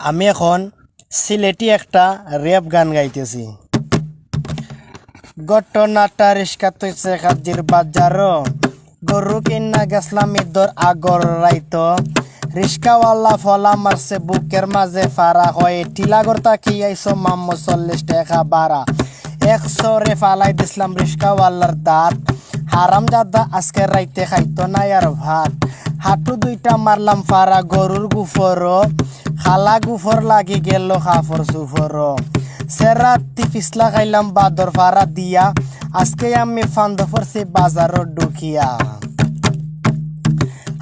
আমি এখন সিলেটি একটা র্যাপ গান গাইতেছি। ঘটনাটা রিস্কা তৈছে কাজির বাজার, গরু কিনা গেছলাম ঈদর আগর রাইত, রিস্কাওয়ালা ফলা মারছে বুকের মাঝে ফারা হয়, টিলাগর তাকি আইসো মাম্মো 40 টাকা বাড়া, 100 রে ফালাই দিসলাম রিস্কাওয়ালার দাঁত, হারাম জাদা আজকে রাইতে খাইতো না আর ভাত, হাঁটু দুইটা মারলাম ফারা গরুর গুফর, খালা গুফর লাগি গেল খাফর সুফর, সেরাতি পিছলা খাইলাম বাদর ফারা দিয়া, আজকে আমি ফান্দ ফরছি বাজারত ঢুকিয়া।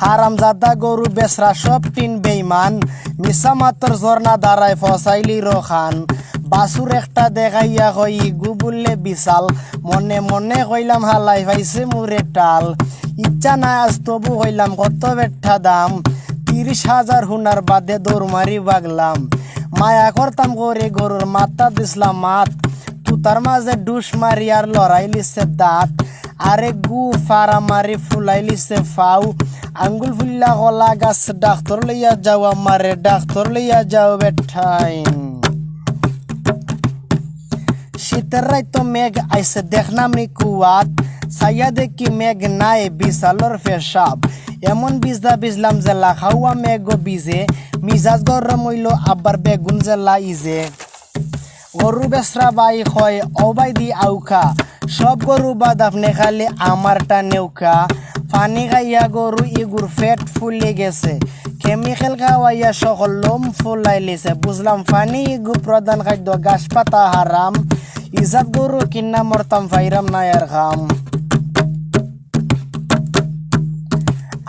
হারাম জাদা গরু বেসরা সব টিন বেইমান, মিশা মাতর ঝর্ণা দাঁড়ায় ফসাইলি রখান, বাসুর একটা দেখাইয়া কই ইগু বললে বিশাল, মনে মনে কইলাম হালাই ভাইছে মুরে টাল, ইচ্ছা না আজ তবু হইলাম কত বেঠা দাম, 30,000 হুনার বাদে দৌড় মারি বাগলাম, মায়া করতাম করে গরুর মাথা দিসলাম মাত, তুতার মাঝে ডুস মারি আর লড়াই লিছে দাঁত, আরে গু ফারা মারি ফুলাই লিছে ফাউ, আঙ্গুল ফুল্লা কলা গাছ ডাক্তর লইয়া যাও আমারে ডাক্তর লইয়া যাও বেঠাইন। শীতের রাইতো মেঘ আইসে দেখনাম নি কুয়াত, সাইয়া দেখি মেঘ নাই বিশালর পেশাব, এমন বিজা বিজলাম যে লাখাওয়া মেঘ বিজে, মিজাজ গরম হইল আবার বেগুন জেলা ইজে। গরু বেসরা বাই হয় অবাই দি আউখা, সব গরু বাদ আপনি খালি আমারটা নেউকা, পানি খাইয়া গরু ইগুর ফেট ফুলে গেছে, কেমিক্যাল খাওয়াইয়া সকল লোম ফুলাই লিছে, বুঝলাম পানি ইগু প্রধান খাদ্য গাছ পাতা হারাম, ইজাত গরু কিনা মরতাম ফাইরাম না আর খাম।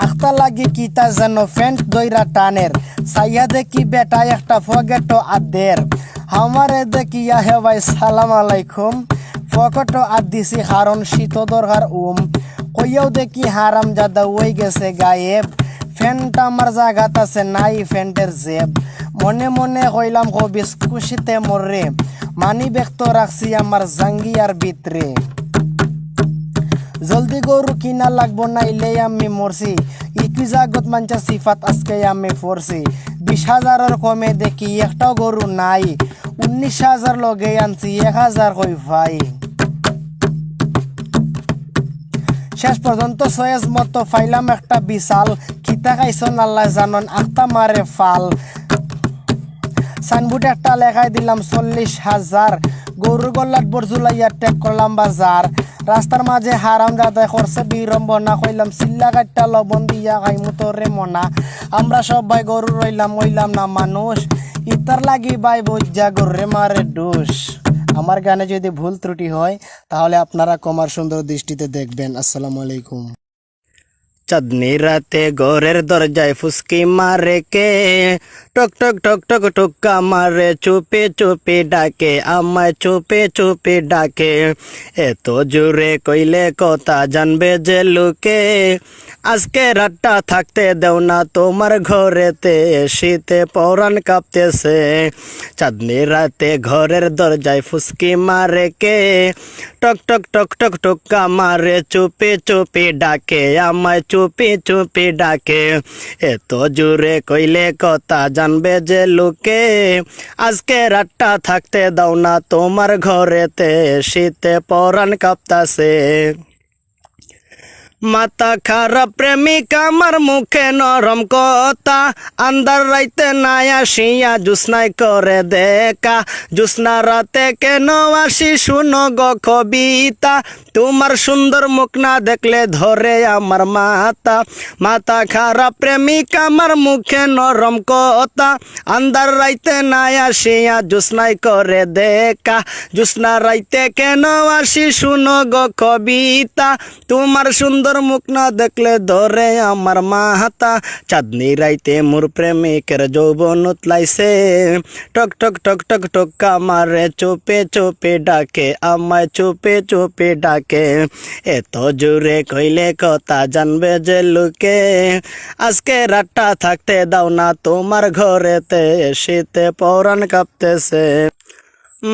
আখতা লাগি কিতা যেন ফ্যান্ট দইরা টানের, সাইয়া দেখি বেটা একটা ফগেটো আদের, আমারে দেখিয়া হে ভাই সালাম আলাইকুম, ফগটো আদ দিছি কারণ শীত দরকার কইয়াও দেখি হারাম জাদা ওই গেছে গায়েব, ফ্যানটা আমার জাগাত আছে নাই ফ্যান্টের জেব, মনে মনে কইলাম কবিস খুশিতে মরে, মানি ব্যক্ত রাখছি আমার জাঙ্গিয়ার ভিতরে, জলদি গরু কিনা লাগবো নাইলে আমি মরছি, ইকি জাগত মানচা সিফাত আজকে আমি ফরছি, 20,000 কমে দেখি একটাও গরু নাই, 19,000 লগে আনছি 1,000 কই ভাই। শেষ পর্যন্ত সয়েজ মতো ফাইলাম একটা বিশাল, খিতা খাইছন আল্লাহ জানন আখতা মারে ফাল, সাইনবোর্ড একটা লেখাই দিলাম 40,000, গরুর গল্লাত বরজুলাইয়া টেক করলাম বাজার, রাস্তার মাঝে হারাম জাদায় করছে বিড়ম্বনা, কইলাম চিল্লা কাটটা লবণ দিয়া খাইমু তোরে মনা, আমরা সবাই গরু রইলাম হইলাম না মানুষ, ইতার লাগি বাই বজ্জা গরুরে মারে ডুস। আমার গানে যদি ভুল ত্রুটি হয় তাহলে আপনারা কমার সুন্দর দৃষ্টিতে দেখবেন। আসসালামু আলাইকুম। চাঁদনি রাতে ঘরের দরজায় ফুসকি মারে কে, টক টক টক টক টুক্কা মারে চুপে চুপে ডাকে, আমায় চুপে চুপে ডাকে, এত জোরে কইলে কথা জানবে যে লোকে, আজকে রাতটা থাকতে দেও না তোমার ঘরেতে, শীতে পরাণ কাঁপতেছে, চাঁদনি রাতে ঘরের দরজায় ফুসকি মারে কে, টক টক টক টক টুক্কা মারে চুপে চুপে ডাকে, আমায় চুপি চুপি ডাকে, এত জোরে কইলে কথা জানবে যে লোকে, আজকে রাতটা থাকতে দাও না তোমার ঘরেতে, শীতে পরাণ কাঁপতাছে। মাথা খারাপ প্রেমিকা আমার মুখে নরম কথা, আন্দার রাইতে নাই আসিয়া জুসনাই করে দেখা, জুসনা রাতে কেন আসি শুনো গো কবিতা, তোমার সুন্দর মুখ না দেখলে ধরে আমার মাথা, মাথা খারাপ প্রেমিকা আমার মুখে নরম কথা, আন্দার রাইতে নাই আসিয়া জুসনাই করে দেখা, জুসনা রাইতে কেন আসি শুনো গো কবিতা, তোমার সুন্দর মুখ না দেখলে ধরে আমার মাথা, চাঁদনি রাইতে মোর প্রেমিকের যৌবন উতলাইছে, টক টক টক টক টক আমারে চুপে চুপে ডাকে, আমায় চুপে চুপে ডাকে, এত জোরে কইলে কথা জানবে যে লোকে, আজকে রাতটা থাকতে দাও না তোমার ঘরেতে, শীতে পরাণ কাঁপতেছে।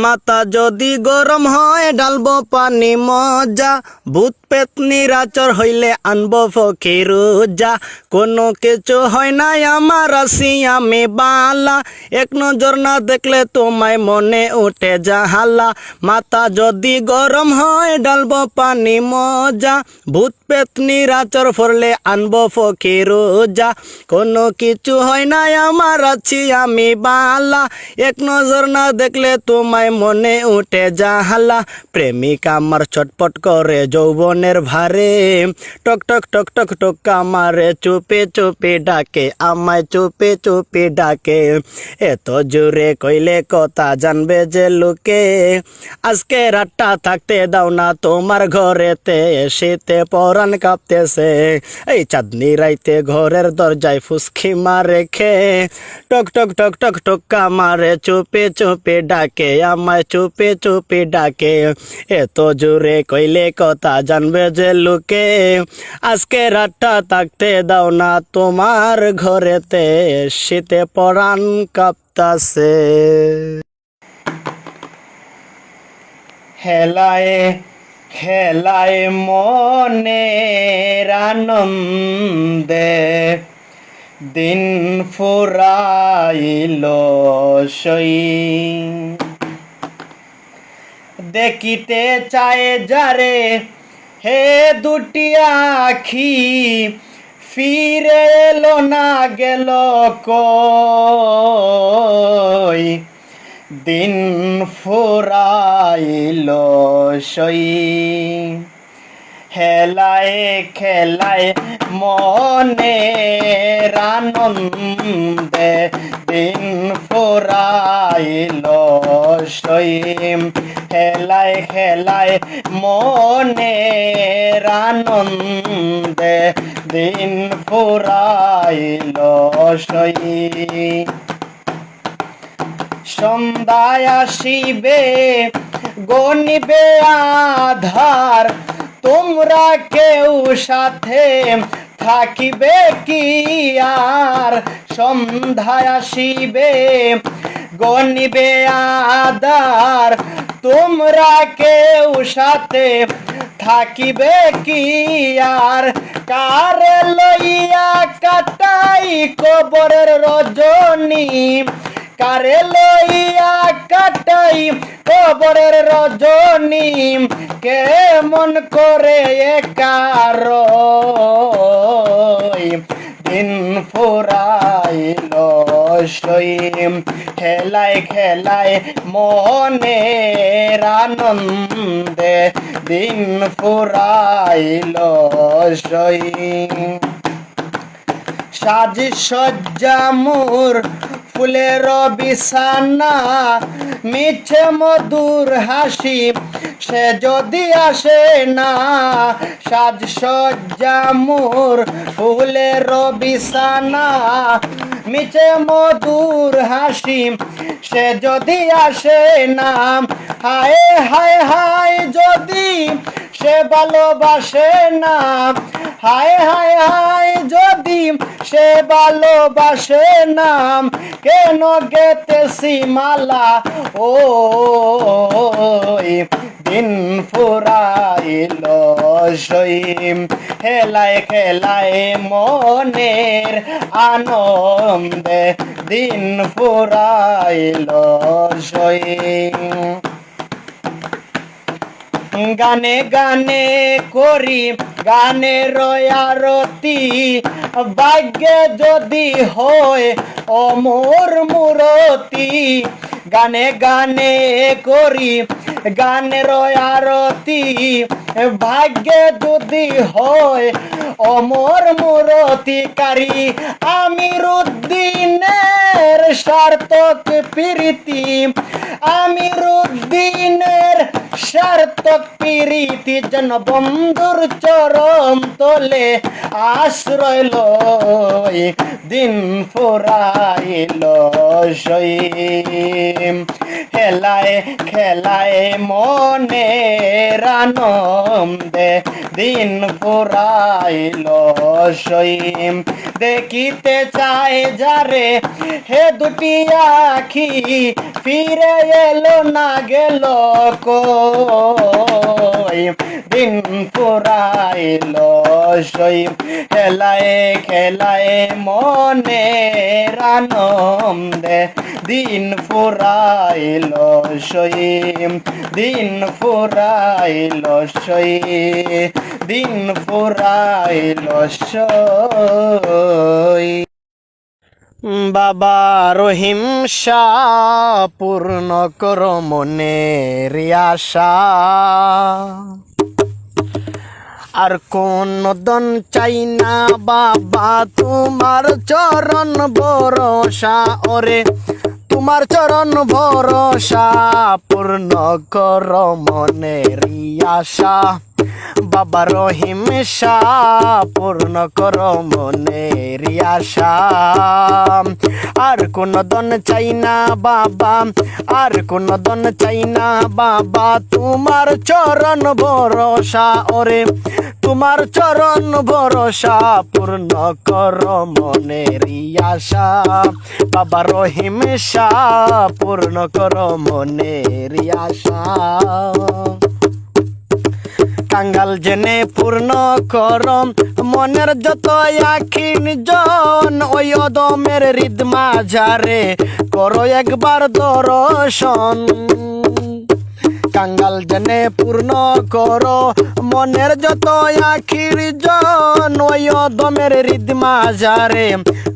মাথা যদি গরম হয় ডালবো পানি মজা, ভূত পেতনির আচর হইলে আনবো ফকিরুজা, কোনো কিছু হয় না আমার আসি আমি বালা, এক নজর না দেখলে তোমায় মনে উঠে জাহালা, মাথা যদি গরম হয় ডালবো পানি মজা, ভূত পেতনির আচর ফরলে আনবো ফকিরুজা, কোনো কিছু হয় না আমার আছি আমি বালা, এক নজর না দেখলে তোমায় মনে উঠে জাহালা, প্রেমিক আমার ছটপট করে যৌবনের ভারে, টক টক টক টক টক আমারে চুপে চুপে ডাকে, আমায় চুপে চুপে ডাকে, এত জোরে কইলে কথা জানবে যে লোকে, আজকে রাতটা থাকতে দাও না তোমার ঘরেতে, শীতে পরাণ কাঁপতেছে, এই চাঁদনি রাইতে ঘরের দরজায় ফুসকি মারে খে, টক টক টক টক টক আমারে চুপে চুপে ডাকে, আমায় চুপে চুপে ডাকে, এত জোরে কইলে কথা জানবে যে লোকে, আজকে রাতটা থাকতে দাও না তোমার ঘরেতে, শীতে পরাণ কাঁপতাছে। হেলায় খেলায় মনের আনন্দে দিন ফুরাইল সই, দেখিতে চায় যারে হে দুটি আখি, ফিরে এলো না গেল কই, দিন ফুরাইল সই, হেলায় খেলায় মনের আনন্দে দিন ফুরাইল সই, হেলায় খেলায় মনের আনন্দে দিন ফুরাইল সই, সন্ধ্যায় আসিবে গনিবে আধার, তোমরা কেউ সাথে থাকিবে কি আর, সন্ধ্যায় আসিবে গনিবে আধার, তোমরা কেউ সাথে থাকিবে কি আর, কারে লইয়া কাটাই কবরের রজনী, কারে লইয়া কাটাই কবরের রজনী, কেমন করে একার দিন ফুরাইল সই, খেলায় খেলায় মনের আনন্দে দিন ফুরাইল সই, সাজ সজ্জা মোর ফুলের বিছানা, মিছে মধুর হাসি সে যদি আসে না, সাজ সজ্জা মোর ফুলের বিছানা, মিছে মধুর হাসি সে যদি আসে না, হায় হায় হায় যদি সে ভালোবাসে না, হায় হায় হায় যদি সে ভালোবাসে না, কেন গেতেছি মালা ও দিন ফুরাইল সই, হেলায় খেলায় মনের আনন্দে দিন ফুরাইল সই, গানে গানে করি গানের আরতি, ভাগ্যে যদি হয় অমর মূরতি, গানে গানে করি গানের আরতি, ভাগ্যে যদি হয় অমর মূরতিকারী, আমির উদ্দিনের সার্থক প্রীতি, আমির উদ্দিনের সার্থক প্রীতি, যেন বন্ধুর চরণ তোলে আশ্রয় লই, দিন ফুরাইল সই, হেলায় খেলায় মনের আনন্দে দিন ফুরাইল সই, দেখিতে চায় যারে হে দুটি আখি, ফিরে এলো না গেল কই। সই দিন ফুরাইল সই খেলায় খেলায় মনের আনন্দে দিন ফুরাইল সই দিন ফুরাইল সই দিন ফুরাইল সই বাবা রহিম শাহ পূর্ণ কর মনের আশা আর কোন দন চাই না বাবা তোমার চরণ ভরসা ওরে তোমার চরণ ভরসা পূর্ণ কর মনের আশা বাবা রহিম শাহ পূর্ণ কর মনের আশা আর কোন দন চাই না বাবা আর কোন দন চাই না বাবা তোমার চরণ ভরসা ওরে তোমার চরণ ভরসা পূর্ণ কর মনের আশা বাবা রহিম শাহ পূর্ণ কর মনের আশা কাঙ্গাল জেনে পূর্ণ করম মনের যত আখিন জন ওই অদমের হৃদ মাঝারে করো একবার দর্শন কাঙ্গাল জেনে পূর্ণ করো মনের যত আখির জন ওই অদমের হৃদ মাঝারে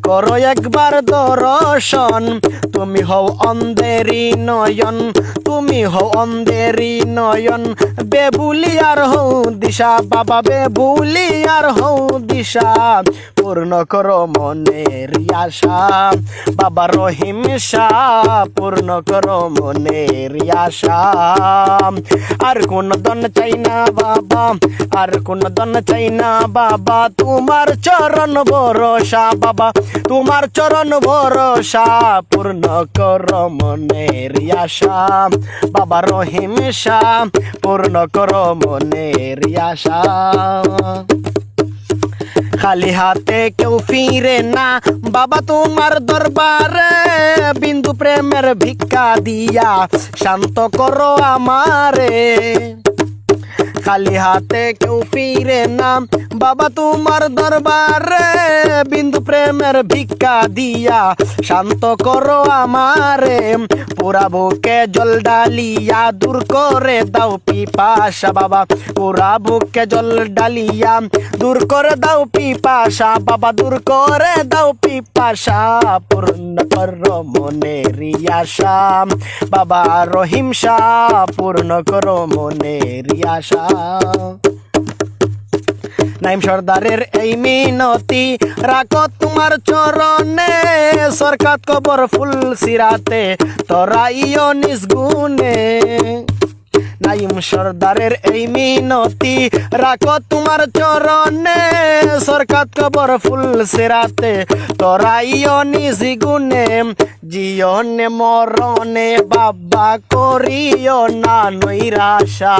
করো একবার দর্শন তুমি হও অন্ধেরি নয়ন তুমি হও অন্ধেরি নয়ন বেবুলি আর হও দিশা বাবা বেবুলি আর হও দিশা পূর্ণ করো মনের আশা বাবা রহিম শাহ পূর্ণ করো মনের আশা আর কোন দন চাই না বাবা আর কোন দন চাই না বাবা তোমার চরণ ভরসা বাবা তোমার চরণ ভরসা পূর্ণ কর মনের আশা বাবা রহিম শাহ পূর্ণ কর মনের আশা খালি হাতে কেউ ফিরে না বাবা তোমার দরবারে বিন্দু প্রেমের ভিক্ষা দিয়া শান্ত করো আমারে খালি হাতে কেউ ফিরে না বাবা তোমার দরবারে বিন্দু প্রেমের ভিক্ষা দিয়া শান্ত করো আমারে পুরা বুকে জল ডালিয়া দূর করে দাও পিপাসা বাবা পুরা বুকে জল ডালিয়া দূর করে দাও পিপাসা বাবা দূর করে দাও পিপাসা পূর্ণ করো মনের আশা বাবা রহিম শাহ পূর্ণ করো মনের আশা নাইম সর্দারের এই মিনতি রাখো তোমার চরণে সরকাত কবর ফুল সিরাতে তোরা ইয় নিসগুনে নাইম সর্দারের এই মিনতি রাখো তোমার চরণে সরকাত কবর ফুল সিরাতে তোরা ইয় নিসগুনে জীবনে মরণে বাবা করিও না নৈরাশা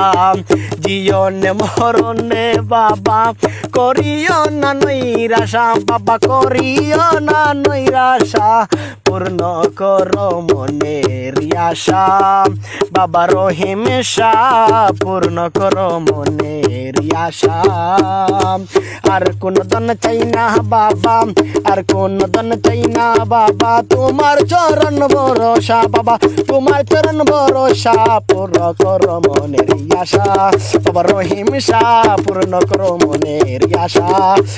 জীবনে মরণে বাবা করিও না নৈরাশা বাবা করিও না নৈরাশা পূর্ণ করো মনের আশা বাবা রহিম শাহ পূর্ণ করো মনের আশা আর কোন দন চাই না বাবা আর কোন দন চাই না বাবা তোমার চরণ ভরসা বাবা তোমার চরণ ভরসা পূর্ণ করো মনের আশা বাবা রহিম শাহ পূর্ণ করো মনের আশা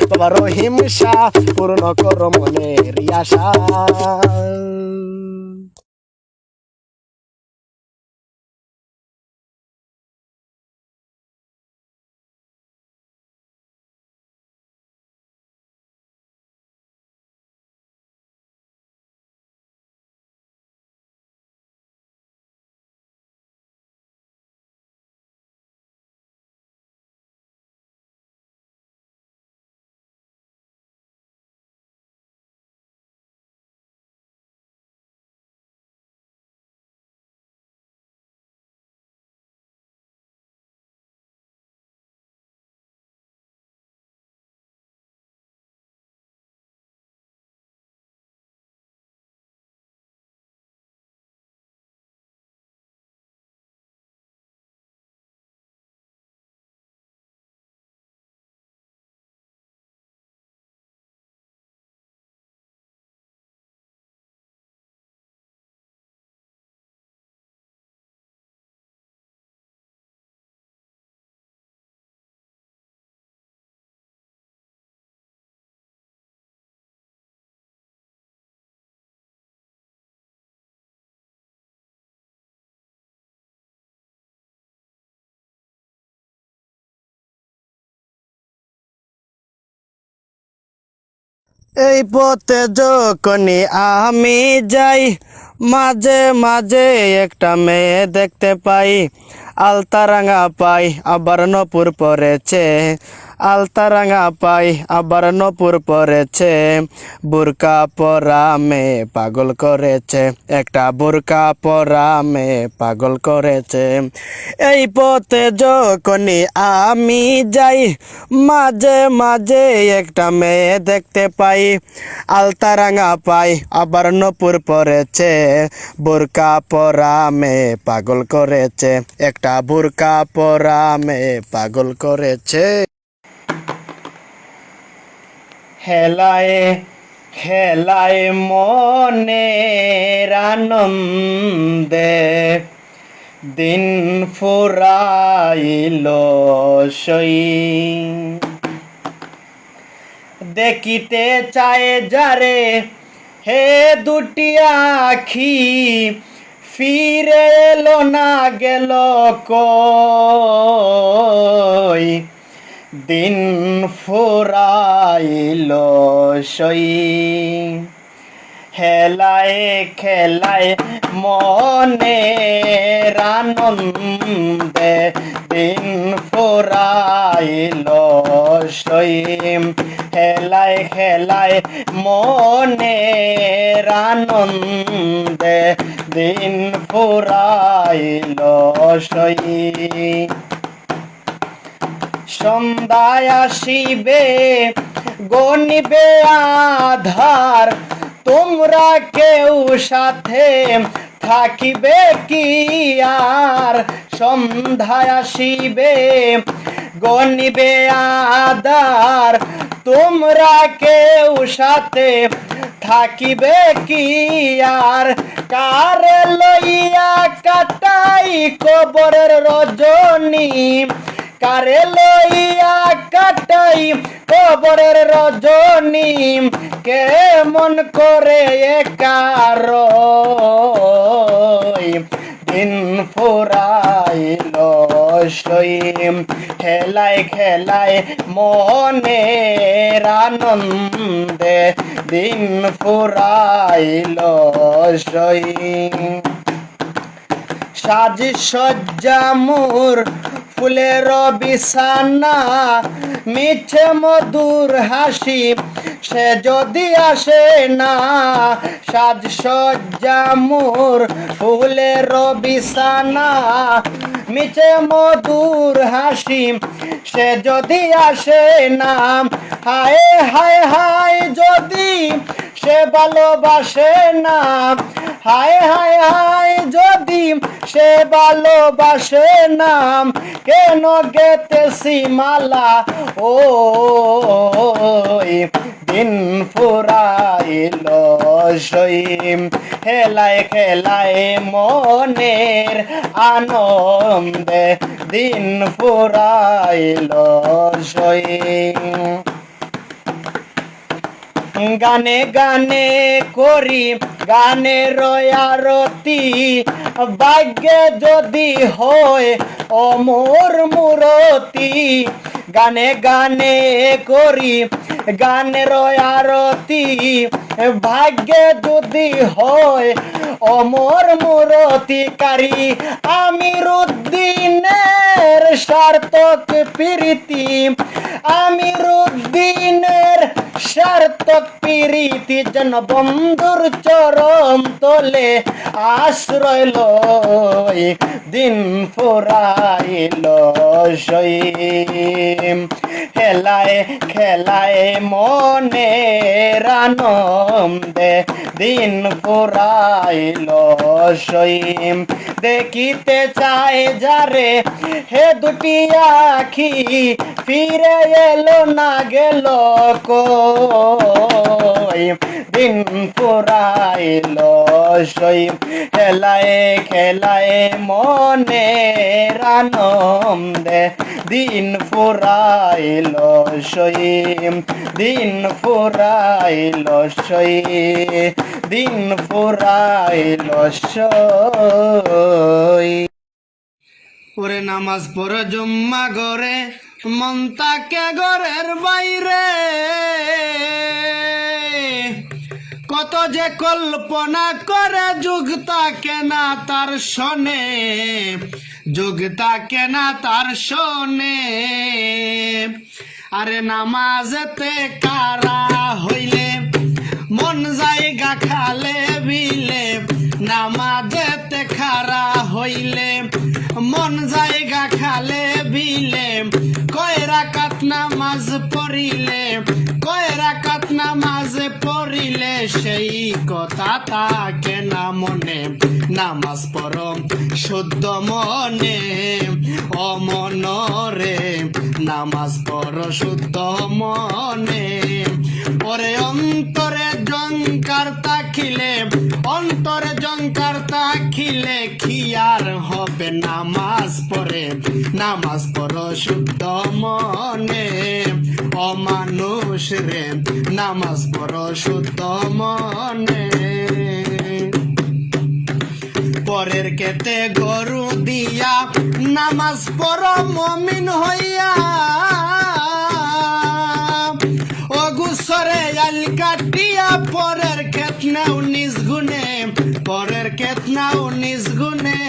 বাবা রহিম শাহ পূর্ণ করো মনের আশা এই পথে যখনই আমি যাই, মাঝে মাঝে একটা মেয়ে দেখতে পাই, আলতা রাঙা পাই আবার নপুর পরেছে, আলতা রাঙা পাই আবার নপুর পরেছে, বুরকা পরা মেয়ে পাগল করেছে, একটা বুরকা পরা মেয়ে পাগল করেছে। এই পথে যখনই আমি যাই, মাঝে মাঝে একটা মেয়ে দেখতে পাই, আলতা রাঙা পাই আবার নপুর পরেছে, বুরকা পরা মেয়ে পাগল করেছে, একটা বুরকা পরা মেয়ে পাগল করেছে। হেলায় খেলায় মনের আনন্দে দিন ফুরাইল সই, দেখিতে চায় যারে হে দুটি আখি, ফিরে এলো না গেল কই, দিন ফুরাইল সই। হেলায় খেলায় মনের আনন্দে দিন ফুরাইল সই, হেলায় খেলায় মনের আনন্দে দিন ফুরাইল সই। সন্ধ্যায় আসিবে গনিবে আধার, তোমরা কেউ সাথে থাকিবে কি আর, সন্ধ্যায় আসিবে গনিবে আধার, তোমরা কেউ সাথে থাকিবে কি আর, কারে লইয়া কাটাই কবরের রজনী, কারে লইয়া কাটাই কবরের রজনী, কেমন করে একার দিন ফুরাইল সই, খেলায় খেলায় মনের আনন্দে দিন ফুরাইল সই। সাজ সজ্জা মোর ফুলের বিছানা, মিছে মধুর হাসি সে যদি আসে না, সাজ সজ্জা মোর ফুলের বিছানা, মিছে মধুর হাসি সে যদি আসে না, হায় হায় হায় যদি সে ভালোবাসে না, হায় হায় হায় যদি সে ভালোবাসে না, কেন গেতেছি মালা ও দিন ফুরাইল সই, খেলায় খেলায় মনের আনন্দে দিন ফুরাইল সই। গানে গানে করি গানের আরতি, ভাগ্যে যদি হয় অমর মূরতি, গানে গানে করি গানের আরতি, ভাগ্যে যদি হয় অমর মূরতিকারী, আমির উদ্দিনের সার্থক প্রীতি, আমির উদ্দিনের সার্থক প্রীতি, যেন বন্ধুর চরণ তলে আশ্রয় লই দিন ফুরাইল সই, খেলায় খেলায় মনের আনন্দে দিন ফুরাইল সই, দেখিতে চায় যারে হে দুটি আখি, ফিরে এলো না গেল কই, দিন ফুরাইল সই, খেলায় খেলায় মনের আনন্দে দিন ফুরাইল সই, দিন ফুরাইল সই, দিন ফুরাইল সই। ওরে নামাজ পড়ে জুম্মা ঘরে, মন তাকে ঘরের বাইরে, কত যে কল্পনা করে যুগতা কেনা তার শোনে, যুগতা কেনা তার শোনে। আরে নামাজেতে কারা হইলে মন জায়গা খালে বিলে, নামাজেতে খারা হইলে মন জায়গা খালে বিলে, কয় রাকাত নামাজ পড়িলে, কয় রাকাত নামাজ পড়িলে সেই কথা থাকে না মনে। নামাজ পড়ো শুদ্ধ মনে, ও মনরে নামাজ পড়ো শুদ্ধ মনে। ওরে অন্তরে জঙ্কার তাকিলে, অন্তরে জঙ্কার তাকিলে কি আর হবে নামাজ পড়ে, নামাজ পড়ো শুদ্ধ মনে। ও মানুষ রে নামাজ পড়ো শুদ্ধ মনে। পরের কেতে গরু দিয়া নামাজ পড়ো মুমিন হইয়া, ও গুসরে আল কাটিয়া পরের ক্ষেত নাও নিজ গুণে, পরের ক্ষেত নাও নিজ গুণে।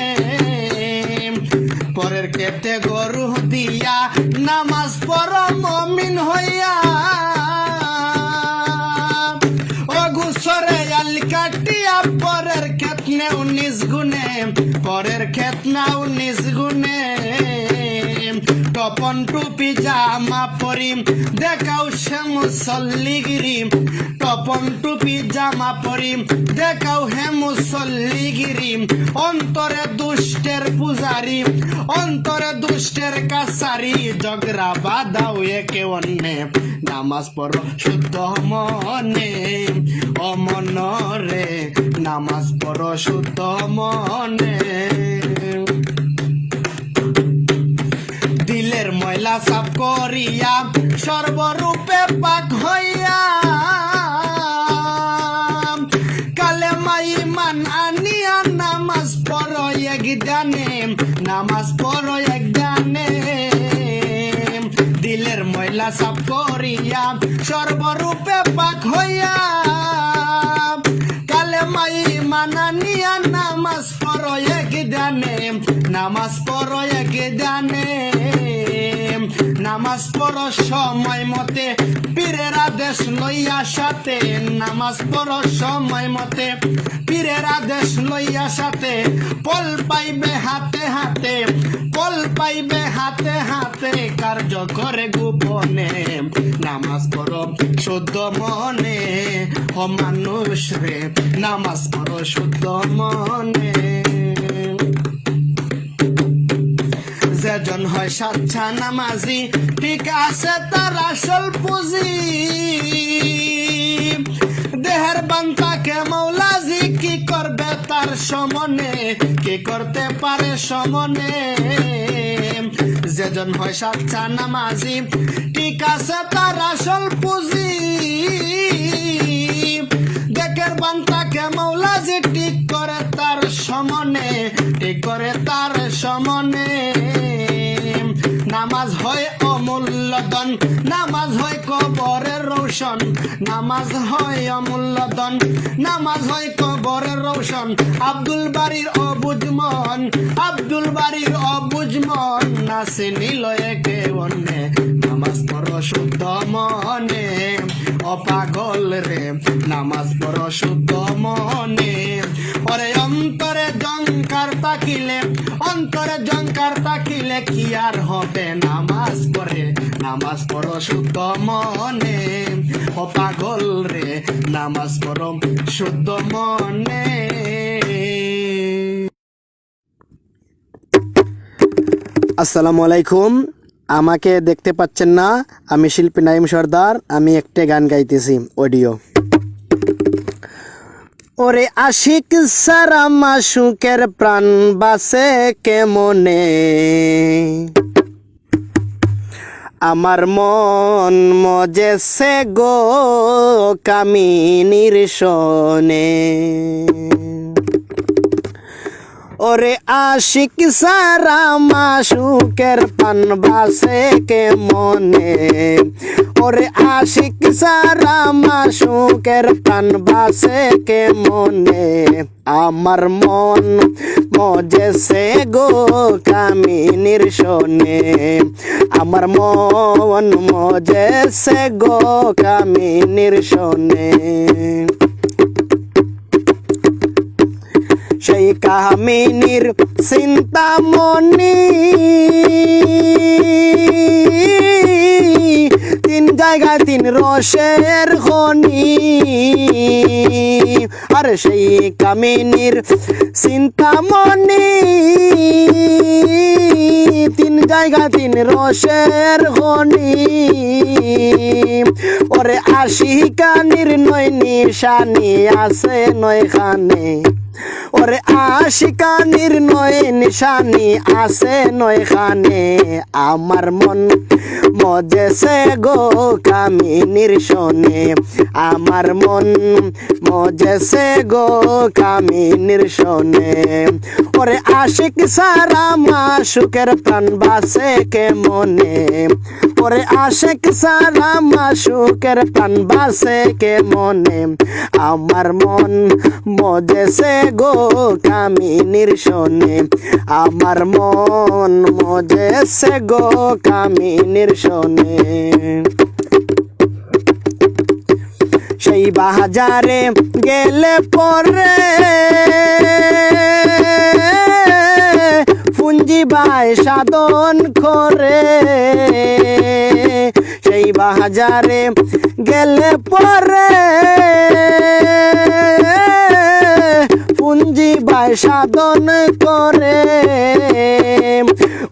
পরের ক্ষেতে গরু দিয়া নামাজ পড়ো মুমিন হইয়া, ও গুসরে আল কাটিয়া পরের ক্ষেত নাও নিজ গুণে, পরের ক্ষেত নাও নিজ গুণে। টপন টুপি জামা পরি দেখাও সে মুসল্লিগিরি, টপন টুপি জামা পরি দেখাও হে মুসল্লিগিরি। অন্তরে দুষ্টের পূজারি, অন্তরে দুষ্টের কাছারি, ঝগড়া বাঁধাও একে অন্যে। নামাজ পড়ো শুদ্ধ মনে, ও মনরে নামাজ পড়ো শুদ্ধ মনে। দিলের ময়লা সাফ করিয়া সর্বরূপে পাক হইয়া, কালেমা ঈমান আনিয়া নামাজ পড়ো একদানে, নামাজ পড়ো একদানে। দিলের ময়লা সাফ করিয়া সর্বরূপে পাক হইয়া, কালেমা ঈমান আনিয়া নামাজ পড়ো একদানে, নামাজ পড়ো একদানে। নামাজ পড়ো সময় মতে পীরের আদেশ লইয়া সাথে, নামাজ পড়ো সময় মতে পীরের আদেশ লইয়া সাথে। পল পাইবে হাতে হাতে, পল পাইবে হাতে হাতে, কার্য করে গোপনে। নামাজ পড়ো শুদ্ধ মনে, ও মানুষ রে নামাজ পড়ো শুদ্ধ মনে। যেজন হয় সাচ্চা নামাজি ঠিক আছে তার আসল পুঁজি, দেহের বান্তাকে মৌলাজি কি করবে তার সমনে, কি করতে পারে সমনে। যেজন হয় সাচ্চা নামাজি ঠিক আছে তার আসল পুঁজি, দেহের বান্তাকে মৌলাজি ঠিক করে তার সমনে, ঠিক করে তার সমনে। নামাজ হয় অমূল্য ধন, নামাজ হয় কবরের রৌশন, নামাজ হয় অমূল্য ধন, নামাজ হয় কবরের রৌশন। আব্দুল বাড়ির অবুঝ মন, আব্দুল বাড়ির অবুঝ মন, নাচে নিল একে অন্যে। নামাজ পড়ো শুদ্ধ মনে, ও পাগল রে নামাজ পড়ো শুদ্ধ মনে। ওরে অন্তরে জঙ্কার তাকিলে, অন্তরে জঙ্কার তাকিলে কি আর হবে নামাজ পড়ে, নামাজ পড়ো শুদ্ধ মনে। ও পাগল রে নামাজ পড়ো শুদ্ধ মনে। আসসালামু আলাইকুম। আমাকে দেখতে পাচ্ছেন না, আমি শিল্পী নাইম সর্দার। আমি একটা গান গাইতেছি অডিও। ওরে আশিক সারা মাসুকের প্রাণ বাসে কেমনে, আমার মন মজেছে গো কামিনীর শোনে। ওরে আশিক সারা মাসুকের পান বাসে কে মনে ওরে আশিক সারা মাসুকের পান বাসে কে মনে আমার মন মজেছে গো কামিনীর শোনে আমার মন মজেছে গো কামিনীর শোনে সেই কামিনীর চিন্তামণি তিন জায়গায় তিন রসের খনি আর সেই কামিনীর চিন্তামণি তিন জায়গায় তিন রসের খনি ওরে আশিকা নির্ণয় নিশানি আছে নয়খানে ওরে আশিকা নির্ণয় নিশানি আছে নয়খানে আমার মন মজেছে গো কামিনীর শোনে আমার মন মজেছে গো কামিনীর শোনে ওরে আশিক সারা মাসুকের প্রাণ বাসে কে মনে ওরে আশিক সারা মাসুকের প্রাণ বাসে কে মনে আমার মন মজেছে গো কামিনীর শোনে আমার মন মজেছে গো কামিনীর শোনে সেই বাজারে গেলে পরে পুঞ্জি বাই সাধন করে সেই বাজারে গেলে পরে পুঞ্জি বাই সাধন করে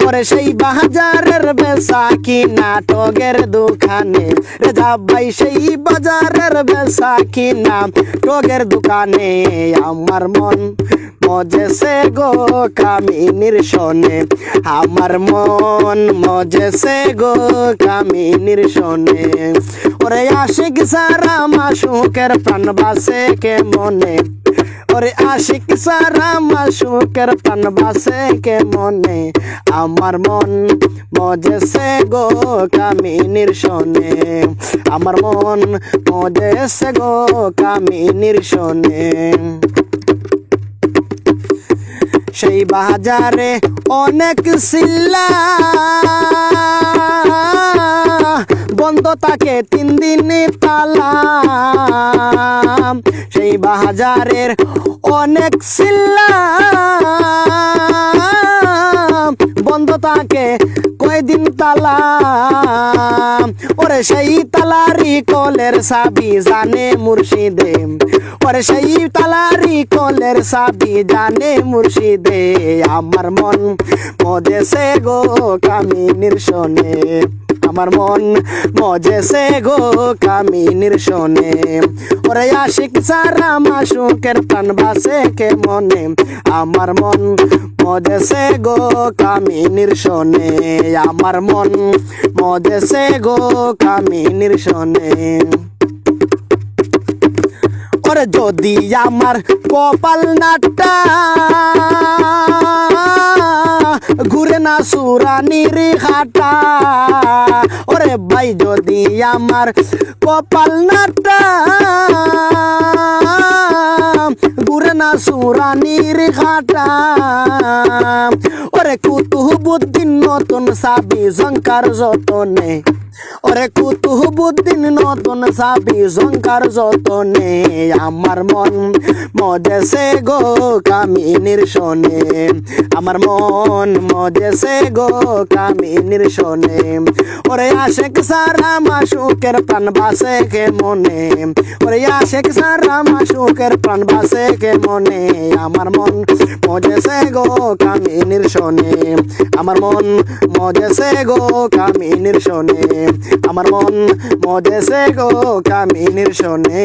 ওরে সেই বাজারের বেচা কিনা টগের দোকানে রেজা ভাই সেই বাজারের বেচা কিনা টগের দোকানে আমার মন মজেছে গো কামিনীর শোনে আমার মন মজেছে গো কামিনীর শোনে ওরে আশিক সারা মাসুকের প্রাণ বাসে কে মনে ওরে আশিক সারা মাসুকের প্রাণ বাসে কে মনে আমার মন মজেছে গো কামিনীর শোনে আমার মন মজেছে গো কামিনীর শোনে সেই বাজারে অনেক সিল্লা বন্ধ থাকে 3 দিন তালা সেই বাজারের অনেক সিল্লা বন্ধ থাকে কয়দিন তালা ওরে সেই তালারি কলের সাবি জানে মুর্শিদে ওরে সেই তালারি কলের সাবি জানে মুর্শিদে আমার মন মজেছে গো কামিনীর শোনে আমার মন মজেছে গো কামিনীর শোনে ওরে আশিক সারা মাসুকের প্রাণ বাসে কে মনে আমার মন মজেছে গো কামিনীর শোনে আমার মন মজেছে গো কামিনীর শোনে ওরে যদি আমার কপাল নাটটা ঘুরে না সুরানির হাটা ওরে ভাই যদি আমার কপাল নাটটা ঘুরে না সুরানির হাটা ওরে কুতুবুদ্দিন নতুন সাবি জঙ্কার যতনে ওরে কুতুবুদ্দিন নতুন সাবি জঙ্কার যতনে আমার মন মজেছে গো কামিনীর শোনে আমার মন মজেছে গো কামিনীর শোনে ওরে আশিক সারা মাসুকের প্রাণ বাসে কে মনে ওরে আশিক সারা মাসুকের প্রাণ বাসে কে মনে আমার মন মজেছে গো কামিনীর শোনে আমার মন মজেছে গো কামিনীর শোনে আমার মন মজেছে গো কামিনীর শোনে